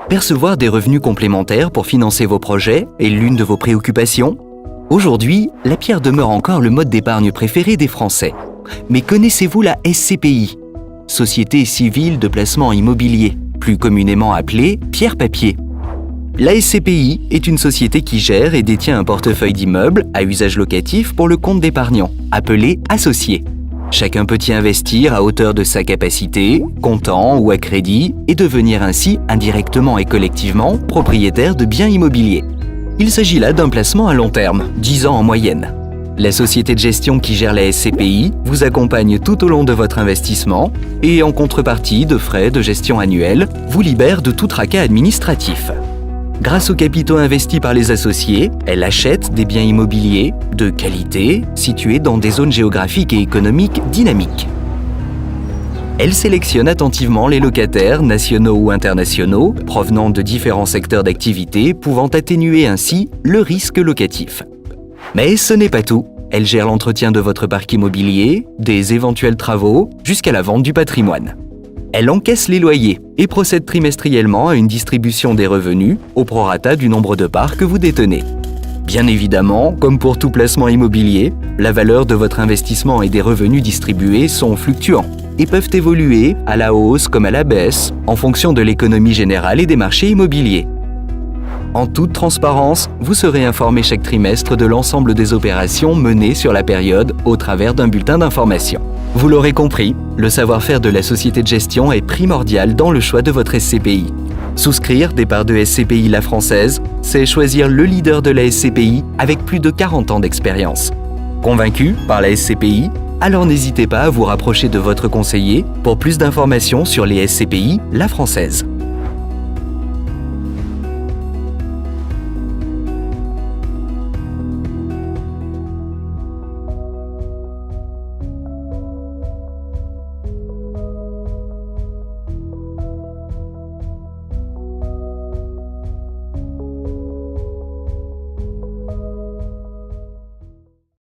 Percevoir des revenus complémentaires pour financer vos projets est l'une de vos préoccupations? Aujourd'hui, la pierre demeure encore le mode d'épargne préféré des Français. Mais connaissez-vous la SCPI, Société civile de placement immobilier, plus communément appelée pierre-papier? La SCPI est une société qui gère et détient un portefeuille d'immeubles à usage locatif pour le compte d'épargnants, appelé associé. Chacun peut y investir à hauteur de sa capacité, comptant ou à crédit, et devenir ainsi indirectement et collectivement propriétaire de biens immobiliers. Il s'agit là d'un placement à long terme, 10 ans en moyenne. La société de gestion qui gère la SCPI vous accompagne tout au long de votre investissement et, en contrepartie de frais de gestion annuels, vous libère de tout tracas administratif. Grâce aux capitaux investis par les associés, elle achète des biens immobiliers de qualité situés dans des zones géographiques et économiques dynamiques. Elle sélectionne attentivement les locataires nationaux ou internationaux provenant de différents secteurs d'activité pouvant atténuer ainsi le risque locatif. Mais ce n'est pas tout. Elle gère l'entretien de votre parc immobilier, des éventuels travaux, jusqu'à la vente du patrimoine. Elle encaisse les loyers et procède trimestriellement à une distribution des revenus au prorata du nombre de parts que vous détenez. Bien évidemment, comme pour tout placement immobilier, la valeur de votre investissement et des revenus distribués sont fluctuants et peuvent évoluer à la hausse comme à la baisse en fonction de l'économie générale et des marchés immobiliers. En toute transparence, vous serez informé chaque trimestre de l'ensemble des opérations menées sur la période au travers d'un bulletin d'information. Vous l'aurez compris, le savoir-faire de la société de gestion est primordial dans le choix de votre SCPI. Souscrire des parts de SCPI La Française, c'est choisir le leader de la SCPI avec plus de 40 ans d'expérience. Convaincu par la SCPI? Alors n'hésitez pas à vous rapprocher de votre conseiller pour plus d'informations sur les SCPI La Française.